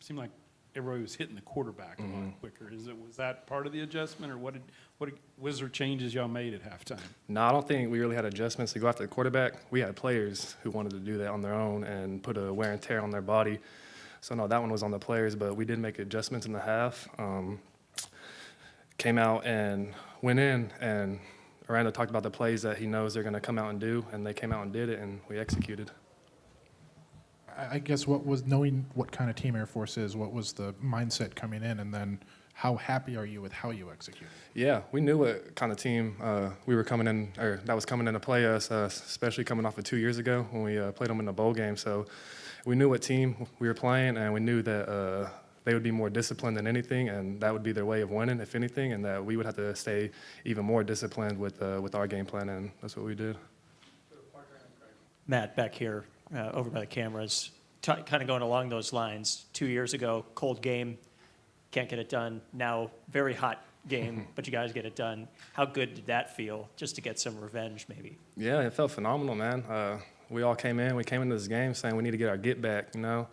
seemed like everybody was hitting the quarterback a lot quicker. Was that part of the adjustment, or what was there changes y'all made at halftime? No, I don't think we really had adjustments to go after the quarterback. We had players who wanted to do that on their own and put a wear and tear on their body. So, no, that one was on the players, but we did make adjustments in the half. Came out and went in, and Randa talked about the plays that he knows they're going to come out and do, and they came out and did it, and we executed. I guess what was knowing what kind of team Air Force is, what was the mindset coming in, and then how happy are you with how you executed? Yeah, we knew what kind of team we were coming in, or that was coming in to play us, especially coming off of 2 years ago when we played them in the bowl game. So we knew what team we were playing, and we knew that they would be more disciplined than anything, and that would be their way of winning, if anything, and that we would have to stay even more disciplined with our game plan, and that's what we did. Matt, back here, over by the cameras, kind of going along those lines. 2 years ago, cold game, can't get it done. Now, very hot game, but you guys get it done. How good did that feel, just to get some revenge, maybe? Yeah, it felt phenomenal, man. We all came into this game saying we need to get our get back, you know.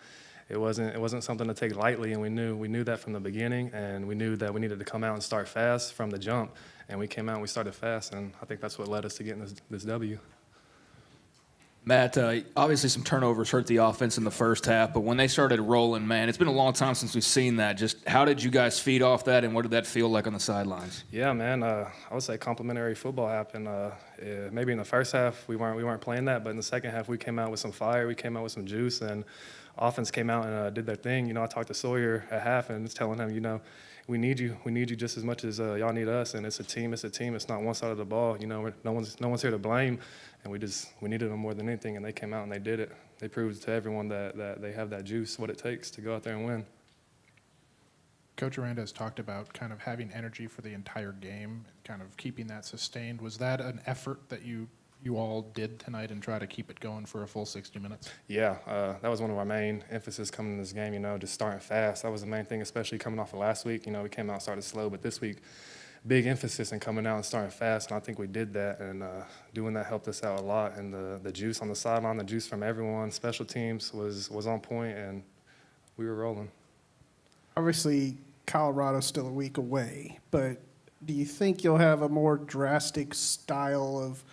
It wasn't something to take lightly, and we knew that from the beginning, and we knew that we needed to come out and start fast from the jump, and we came out and we started fast, and I think that's what led us to getting this W. Matt, obviously some turnovers hurt the offense in the first half, but when they started rolling, man, it's been a long time since we've seen that. Just how did you guys feed off that, and what did that feel like on the sidelines? Yeah, man, I would say complimentary football happened. Maybe in the first half we weren't playing that, but in the second half we came out with some fire, we came out with some juice, and offense came out and did their thing. You know, I talked to Sawyer at half and was telling him, you know, we need you just as much as y'all need us, and it's a team. It's not one side of the ball. You know, no one's here to blame, and we needed them more than anything, and they came out and they did it. They proved to everyone that they have that juice, what it takes to go out there and win. Coach Randa has talked about kind of having energy for the entire game, kind of keeping that sustained. Was that an effort that you all did tonight and try to keep it going for a full 60 minutes? Yeah, that was one of our main emphasis coming in this game, you know, just starting fast. That was the main thing, especially coming off of last week. You know, we came out and started slow, but this week, big emphasis in coming out and starting fast, and I think we did that, and doing that helped us out a lot. And the juice on the sideline, the juice from everyone, special teams was on point, and we were rolling. Obviously, Colorado's still a week away, but do you think you'll have a more drastic style of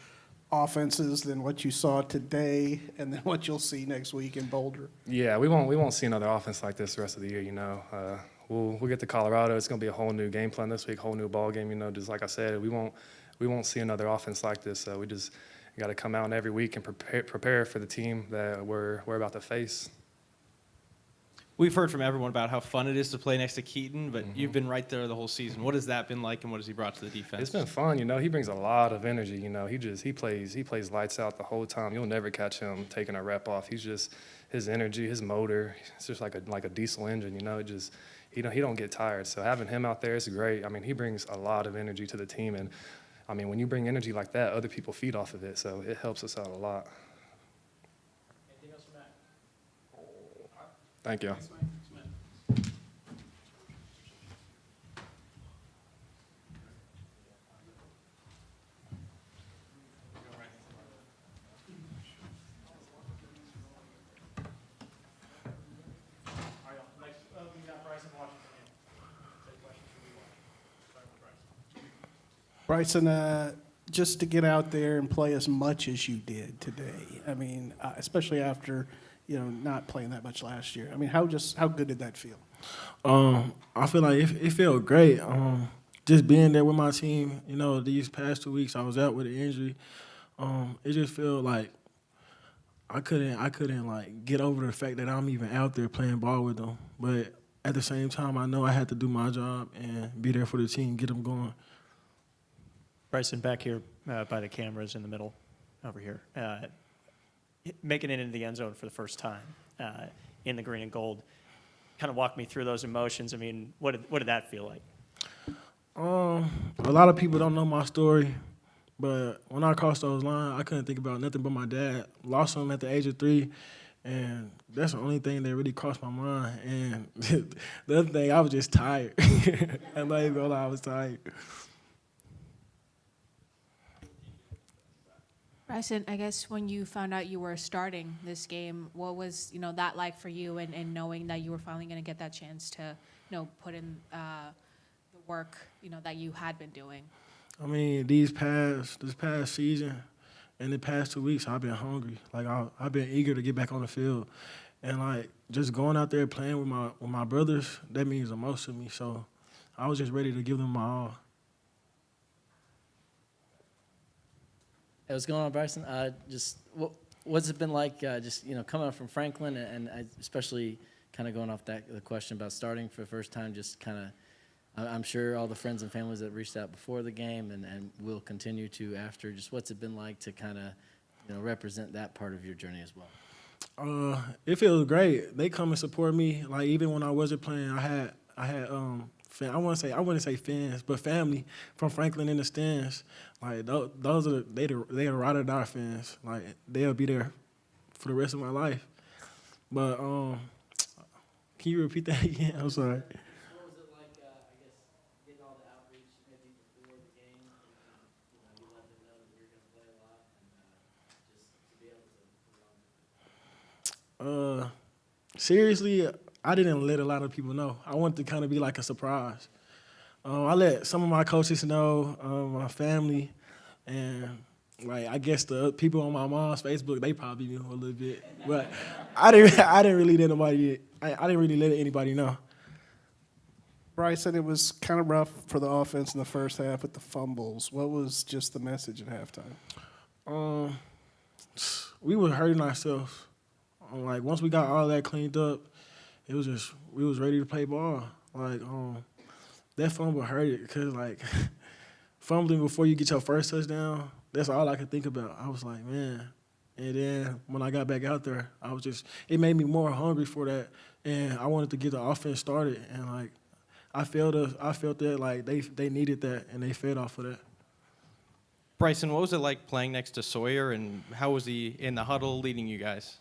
offenses than what you saw today and then what you'll see next week in Boulder? Yeah, we won't see another offense like this the rest of the year, you know. We'll get to Colorado. It's going to be a whole new game plan this week, whole new ball game, you know. Just like I said, we won't see another offense like this. We just got to come out every week and prepare for the team that we're about to face. We've heard from everyone about how fun it is to play next to Keaton, but you've been right there the whole season. What has that been like, and what has he brought to the defense? It's been fun, you know. He brings a lot of energy, you know. He plays lights out the whole time. You'll never catch him taking a rep off. He's just his energy, his motor. It's just like a diesel engine, you know. He don't get tired. So having him out there is great. I mean, he brings a lot of energy to the team, and I mean, when you bring energy like that, other people feed off of it. So it helps us out a lot. Anything else for Matt? Thank you. We got Bryson Washington in. Bryson, just to get out there and play as much as you did today, I mean, especially after, you know, not playing that much last year. I mean, how good did that feel? I feel like it felt great. Just being there with my team, you know, these past 2 weeks I was out with an injury. It just felt like I couldn't like get over the fact that I'm even out there playing ball with them. But at the same time, I know I had to do my job and be there for the team, get them going. Bryson, back here by the cameras in the middle over here. Making it into the end zone for the first time in the green and gold. Kind of walk me through those emotions. I mean, what did that feel like? A lot of people don't know my story, but when I crossed those lines, I couldn't think about nothing but my dad. Lost him at the age of 3, and that's the only thing that really crossed my mind. And the other thing, I was just tired. I'm not even gonna lie, I was tired. Bryson, I guess when you found out you were starting this game, what was, that like for you and knowing that you were finally going to get that chance to, put in the work, that you had been doing? I mean, this past season and the past 2 weeks, I've been hungry. Like I've been eager to get back on the field, and like just going out there playing with my brothers, that means the most to me. So I was just ready to give them my all. Hey, what's going on, Bryson? What's it been like? Coming up from Franklin, and especially kind of going off the question about starting for the first time. Just kind of, I'm sure all the friends and families that reached out before the game and will continue to after. Just what's it been like to kind of, represent that part of your journey as well? It feels great. They come and support me. Like even when I wasn't playing, I had I wouldn't say fans, but family from Franklin in the stands. Like those are they are ride or die fans. Like they'll be there for the rest of my life. But can you repeat that again? I'm sorry. What was it like, getting all the outreach maybe before the game? You let them know that you're going to play a lot, and just to be able to. Seriously, I didn't let a lot of people know. I wanted to kind of be like a surprise. I let some of my coaches know, my family, and like I guess the people on my mom's Facebook, they probably knew a little bit, but I didn't really let anybody know. Bryson, it was kind of rough for the offense in the first half with the fumbles. What was just the message at halftime? We were hurting ourselves. Like once we got all that cleaned up, it was just we was ready to play ball. Like that fumble hurt it because like fumbling before you get your first touchdown, that's all I could think about. I was like, man. And then when I got back out there, it made me more hungry for that, and I wanted to get the offense started. And like I felt that like they needed that, and they fed off of that. Bryson, what was it like playing next to Sawyer, and how was he in the huddle leading you guys?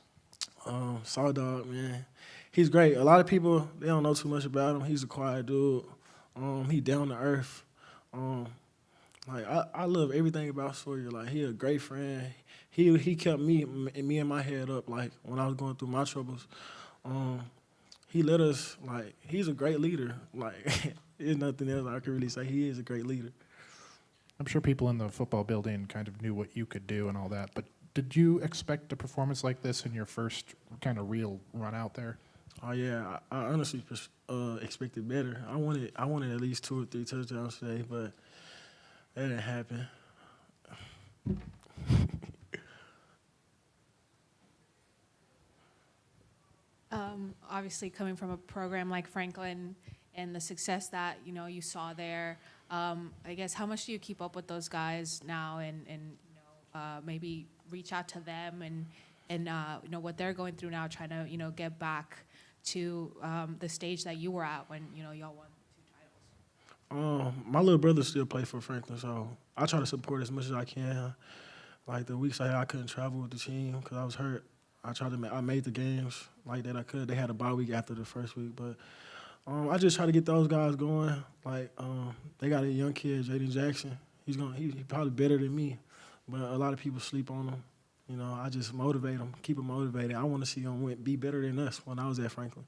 Saw Dog, man. He's great. A lot of people, they don't know too much about him. He's a quiet dude. He down to earth. I love everything about Sawyer. Like he a great friend. He kept me and my head up like when I was going through my troubles. He let us like he's a great leader. Like there's nothing else I can really say. He is a great leader. I'm sure people in the football building kind of knew what you could do and all that, but did you expect a performance like this in your first kind of real run out there? Oh yeah, I honestly expected better. I wanted at least 2 or 3 touchdowns today, but that didn't happen. Obviously, coming from a program like Franklin and the success that you saw there, I guess how much do you keep up with those guys now, and maybe reach out to them and what they're going through now, trying to get back to the stage that you were at when y'all won 2 titles. My little brother still plays for Franklin, so I try to support as much as I can. Like the weeks I couldn't travel with the team because I was hurt, I made the games like that I could. They had a bye week after the first week, but I just try to get those guys going. Like they got a young kid, Jaden Jackson. He's probably better than me, but a lot of people sleep on him. I just motivate them, keep them motivated. I want to see them be better than us when I was at Franklin.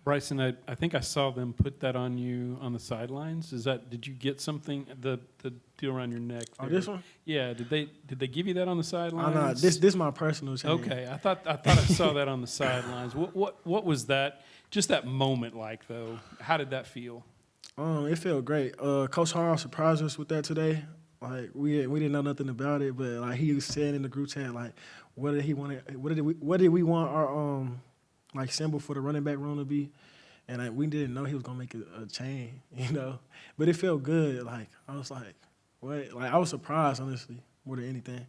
Bryson, I think I saw them put that on you on the sidelines. Did you get something, the deal around your neck? Oh, this one? Yeah. Did they give you that on the sidelines? No, this is my personal chain. Okay. I thought I saw that on the sidelines. What was that? Just that moment like though? How did that feel? It felt great. Coach Hall surprised us with that today. Like we didn't know nothing about it, but like he was saying in the group chat, like what did we want our like symbol for the running back room to be, and we didn't know he was gonna make a chain, But it felt good. Like I was like, what? Like I was surprised honestly more than anything.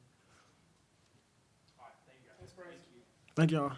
All right, thank y'all.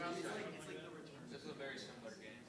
This is a very similar game.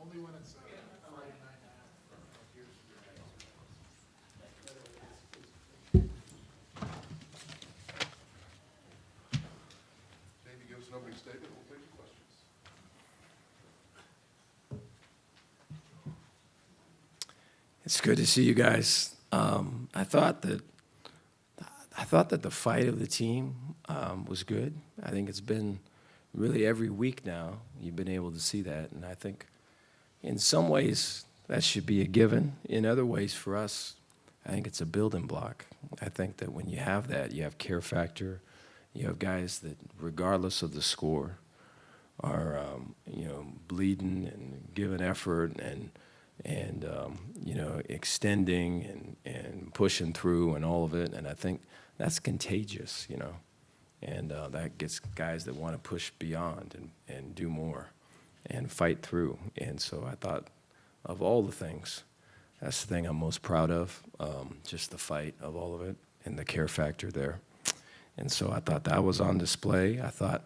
Only when it's Friday night now from years ago. Jamie, give us an opening statement, we'll take your questions. It's good to see you guys. I thought that the fight of the team was good. I think it's been really every week now you've been able to see that, and I think in some ways that should be a given. In other ways, for us, I think it's a building block. I think that when you have that, you have care factor. You have guys that, regardless of the score, are bleeding and giving effort and extending and pushing through and all of it. And I think that's contagious, and that gets guys that want to push beyond and do more and fight through. And so I thought, of all the things, that's the thing I'm most proud of, just the fight of all of it and the care factor there. And so I thought that was on display. I thought,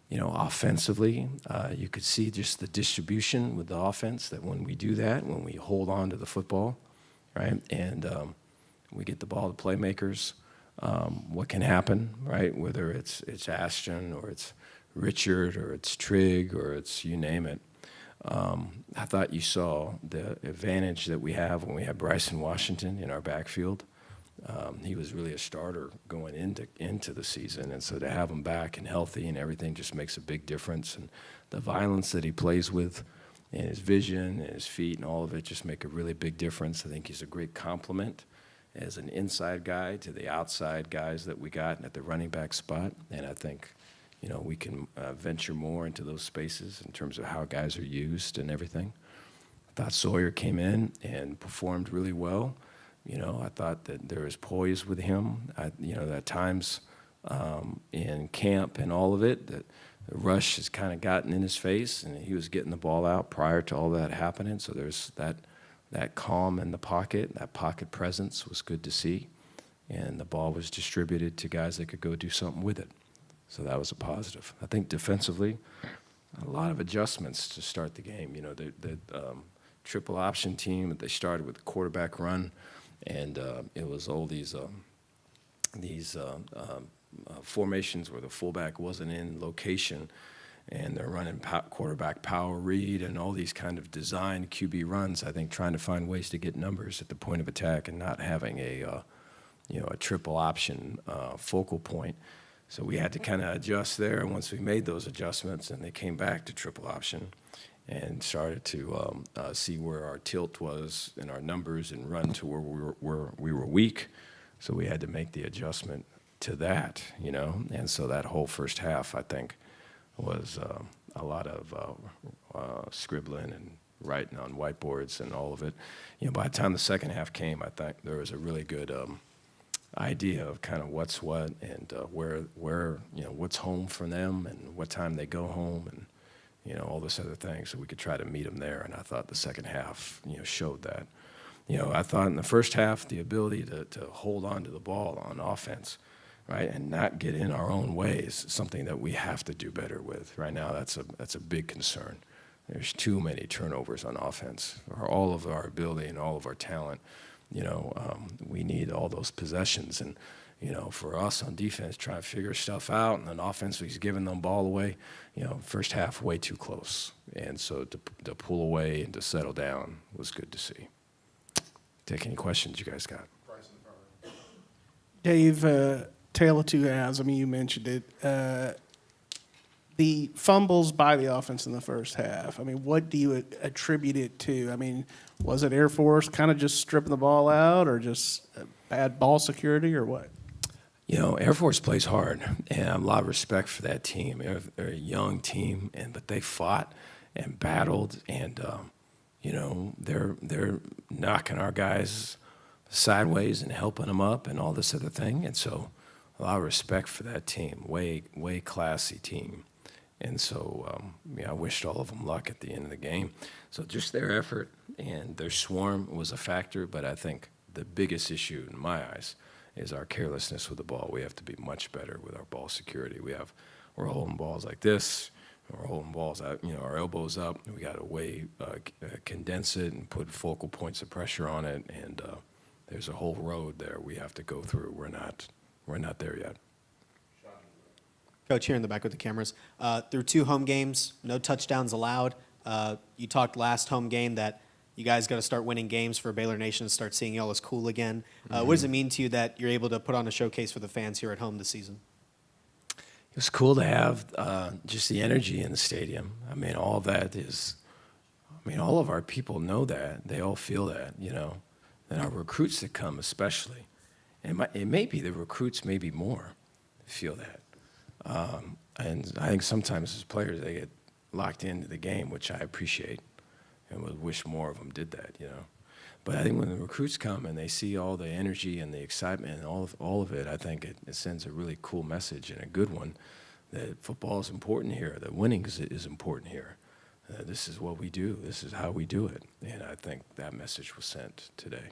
offensively, you could see just the distribution with the offense, that when we do that, when we hold on to the football, right, and we get the ball to playmakers, what can happen, right, whether it's Ashton or it's Richard or it's Trigg or it's you name it. I thought you saw the advantage that we have when we have Bryson Washington in our backfield. He was really a starter going into the season, and so to have him back and healthy and everything just makes a big difference. And the violence that he plays with, and his vision and his feet and all of it just make a really big difference. I think he's a great complement as an inside guy to the outside guys that we got at the running back spot. And I think, we can venture more into those spaces in terms of how guys are used and everything. I thought Sawyer came in and performed really well. I thought that there was poise with him. At times in camp and all of it, the rush has kind of gotten in his face, and he was getting the ball out prior to all that happening. So there's that calm in the pocket, that pocket presence was good to see. And the ball was distributed to guys that could go do something with it. So that was a positive. I think defensively, a lot of adjustments to start the game. You know, the triple option team, they started with the quarterback run, and it was all these formations where the fullback wasn't in location, and they're running quarterback power read and all these kind of designed QB runs. I think trying to find ways to get numbers at the point of attack and not having a triple option focal point. So we had to kind of adjust there. And once we made those adjustments, and they came back to triple option and started to see where our tilt was in our numbers and run to where we were weak. So we had to make the adjustment to that, you know. And so that whole first half, I think, was a lot of scribbling and writing on whiteboards and all of it. You know, by the time the second half came, I think there was a really good idea of kind of what's what and where you know what's home for them and what time they go home and you know all this other things, so we could try to meet them there. And I thought the second half showed that. You know, I thought in the first half the ability to hold on to the ball on offense, right, and not get in our own way is something that we have to do better with. Right now, that's a big concern. There's too many turnovers on offense. For all of our ability and all of our talent, we need all those possessions. And, for us on defense, trying to figure stuff out, and then offense, he's giving them ball away. First half, way too close. And so to pull away and to settle down was good to see. Take any questions you guys got. Dave, tale of two halves. I mean, you mentioned it. The fumbles by the offense in the first half, I mean, what do you attribute it to? I mean, was it Air Force kind of just stripping the ball out, or just bad ball security, or what? Air Force plays hard, and I have a lot of respect for that team. They're a young team, but they fought and battled, and they're knocking our guys sideways and helping them up and all this other thing. And so a lot of respect for that team, way classy team. And so I wished all of them luck at the end of the game. So just their effort and their swarm was a factor, but I think the biggest issue in my eyes is our carelessness with the ball. We have to be much better with our ball security. We're holding balls like this. We're holding balls out, our elbows up. We got to condense it and put focal points of pressure on it. And there's a whole road there we have to go through. We're not there yet. Coach, here in the back with the cameras. Through 2 home games, no touchdowns allowed. You talked last home game that you guys got to start winning games for Baylor Nation to start seeing y'all as cool again. What does it mean to you that you're able to put on a showcase for the fans here at home this season? It was cool to have just the energy in the stadium. I mean, all of that is, all of our people know that. They all feel that, and our recruits that come especially. And it may be the recruits maybe more feel that. And I think sometimes as players, they get locked into the game, which I appreciate, and would wish more of them did that, But I think when the recruits come and they see all the energy and the excitement and all of it, I think it sends a really cool message, and a good one, that football is important here, that winning is important here. This is what we do. This is how we do it. And I think that message was sent today.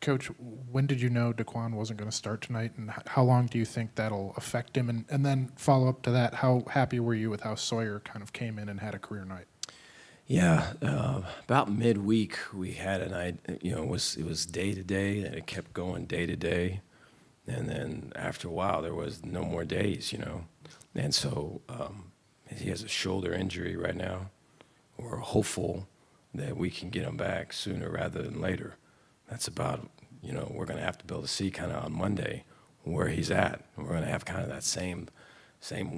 Coach, when did you know Daquan wasn't going to start tonight, and how long do you think that'll affect him? And then follow up to that, how happy were you with how Sawyer kind of came in and had a career night? Yeah, about midweek we had a night. It was day to day, and it kept going day to day, and then after a while there was no more days, and so he has a shoulder injury right now. We're hopeful that we can get him back sooner rather than later. That's about, we're going to have to be able to see kind of on Monday where he's at. We're going to have kind of that same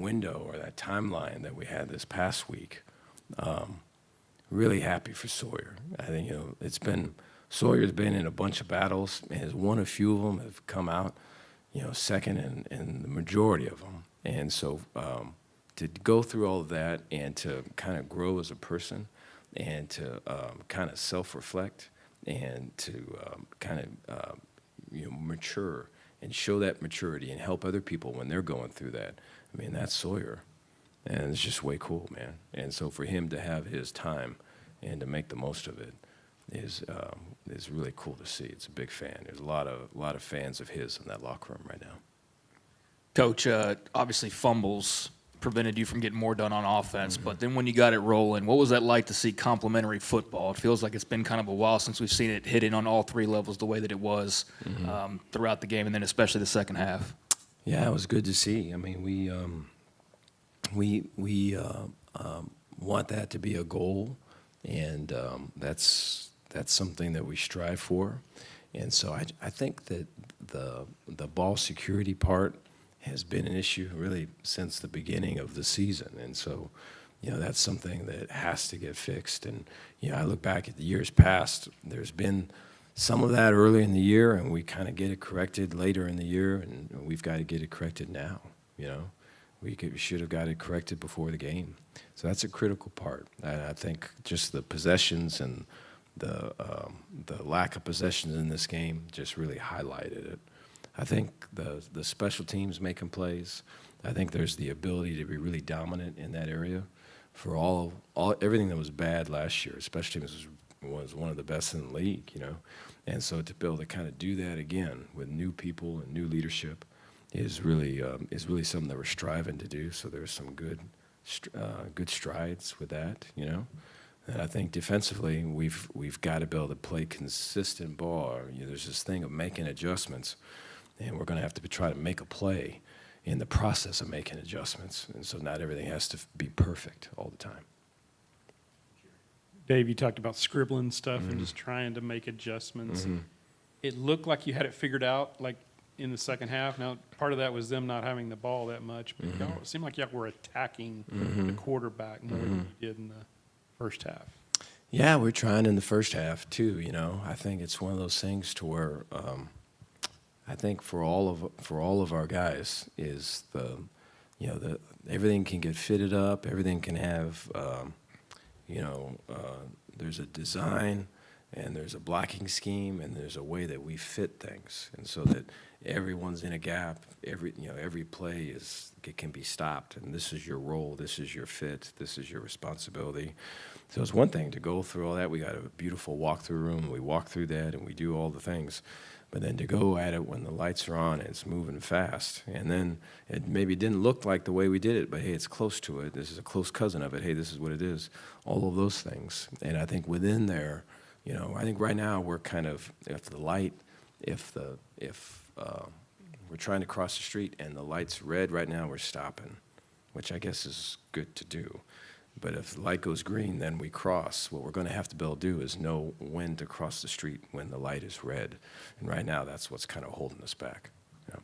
window or that timeline that we had this past week. Really happy for Sawyer. I think, Sawyer's been in a bunch of battles and has won a few of them, have come out, second in the majority of them. And so to go through all of that and to kind of grow as a person and to kind of self-reflect and to mature and show that maturity and help other people when they're going through that. I mean, that's Sawyer. And it's just way cool, man. And so for him to have his time and to make the most of it is really cool to see. It's a big fan. There's a lot of fans of his in that locker room right now. Coach, obviously fumbles prevented you from getting more done on offense, but then when you got it rolling, what was that like to see complimentary football? It feels like it's been kind of a while since we've seen it hitting on all three levels the way that it was throughout the game, and then especially the second half. Yeah, it was good to see. I mean, we want that to be a goal, and that's something that we strive for. And so I think that the ball security part has been an issue really since the beginning of the season. And so, that's something that has to get fixed. And, I look back at the years past, there's been some of that early in the year, and we kind of get it corrected later in the year, and we've got to get it corrected now, We should have got it corrected before the game. So that's a critical part. And I think just the possessions and the lack of possessions in this game just really highlighted it. I think the special teams making plays. I think there's the ability to be really dominant in that area for everything that was bad last year. Especially was one of the best in the league, And so to be able to kind of do that again with new people and new leadership is really something that we're striving to do. So there's some good strides with that, And I think defensively, we've got to be able to play consistent ball. There's this thing of making adjustments, and we're going to have to try to make a play in the process of making adjustments. And so not everything has to be perfect all the time. Dave, you talked about scribbling stuff and just trying to make adjustments. It looked like you had it figured out, like in the second half. Now, part of that was them not having the ball that much, but y'all, it seemed like y'all were attacking the quarterback more than you did in the first half. Yeah, we're trying in the first half too. I think it's one of those things to where I think for all of our guys is everything can get fitted up, everything can have there's a design and there's a blocking scheme and there's a way that we fit things, and so that everyone's in a gap. Every play can be stopped, and this is your role, this is your fit, this is your responsibility. So it's one thing to go through all that. We got a beautiful walkthrough room, and we walk through that, and we do all the things. But then to go at it when the lights are on and it's moving fast, and then it maybe didn't look like the way we did it, but hey, it's close to it. This is a close cousin of it. Hey, this is what it is. All of those things. And I think within there, I think right now we're kind of, if we're trying to cross the street and the light's red right now, we're stopping, which I guess is good to do. But if the light goes green, then we cross. What we're going to have to be able to do is know when to cross the street when the light is red. And right now, that's what's kind of holding us back. Yeah.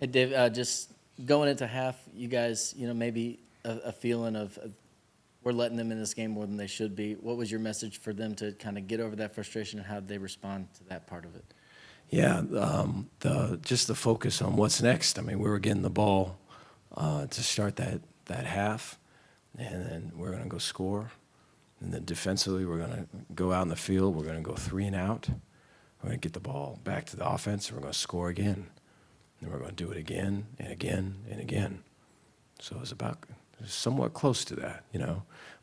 Hey, Dave, just going into half, you guys, maybe a feeling of we're letting them in this game more than they should be. What was your message for them to kind of get over that frustration, and how did they respond to that part of it? Yeah, just the focus on what's next. I mean, we were getting the ball to start that half, and then we're going to go score. And then defensively, we're going to go out in the field. We're going to go 3 and out. We're going to get the ball back to the offense, and we're going to score again. And we're going to do it again and again and again. So it was somewhat close to that,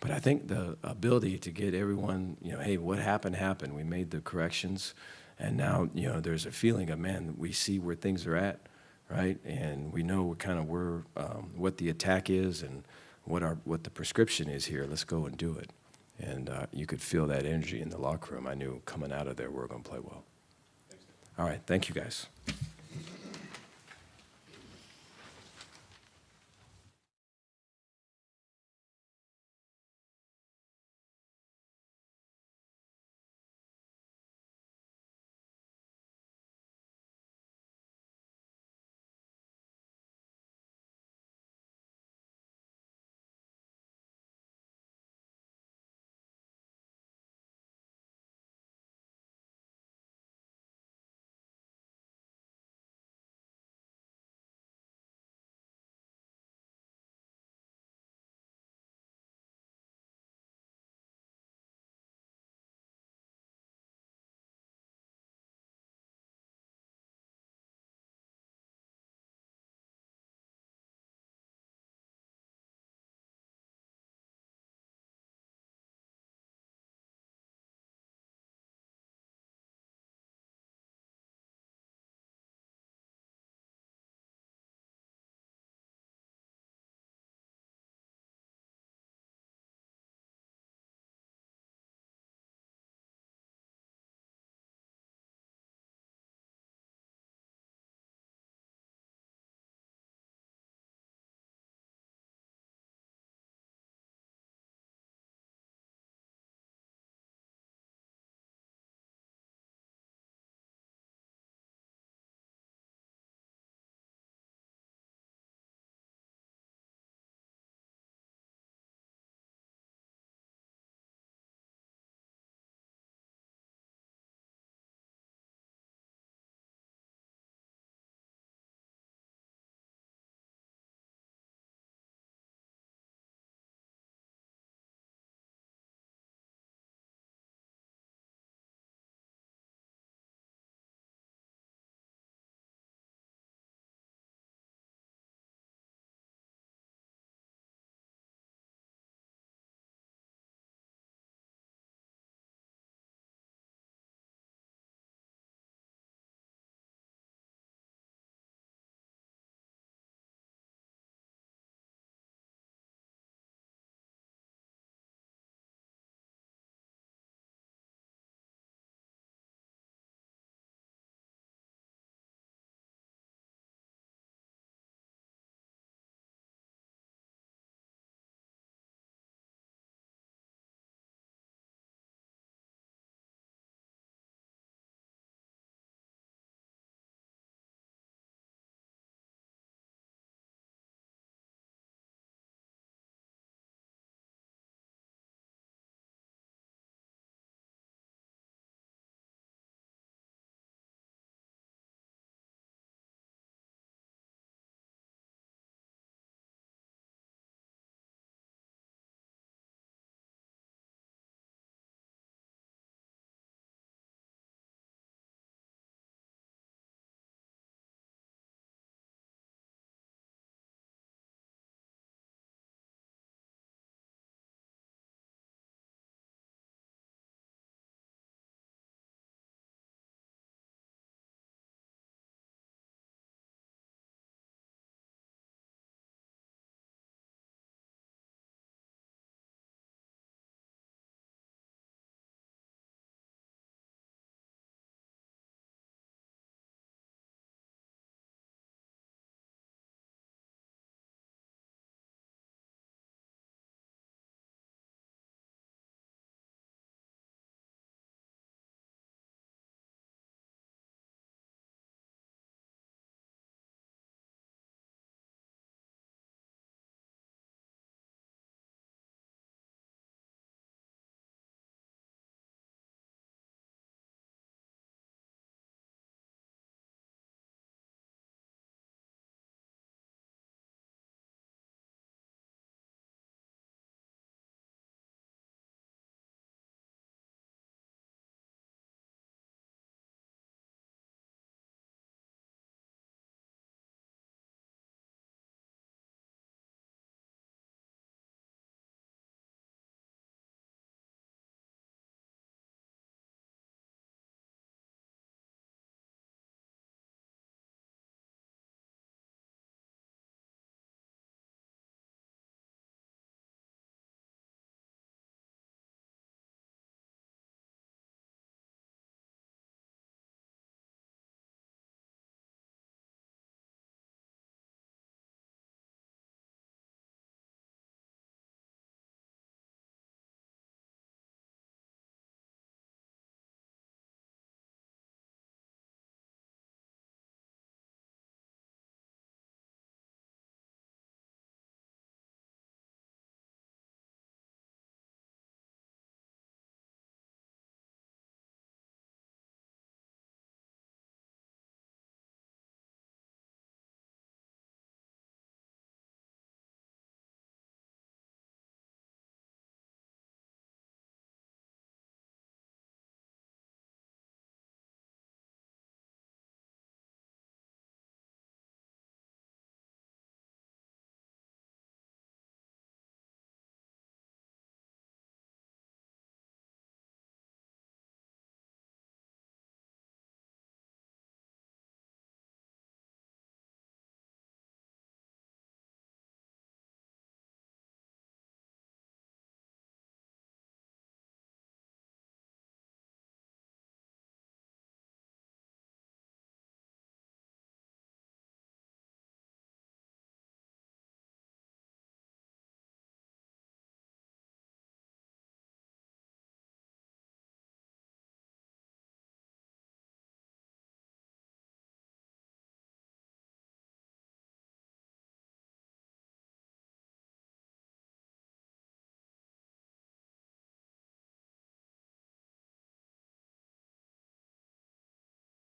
But I think the ability to get everyone, hey, what happened, happened. We made the corrections. And now, there's a feeling of, man, we see where things are at, right? And we know what the attack is and what the prescription is here. Let's go and do it. And you could feel that energy in the locker room. I knew coming out of there, we were going to play well. All right, thank you, guys.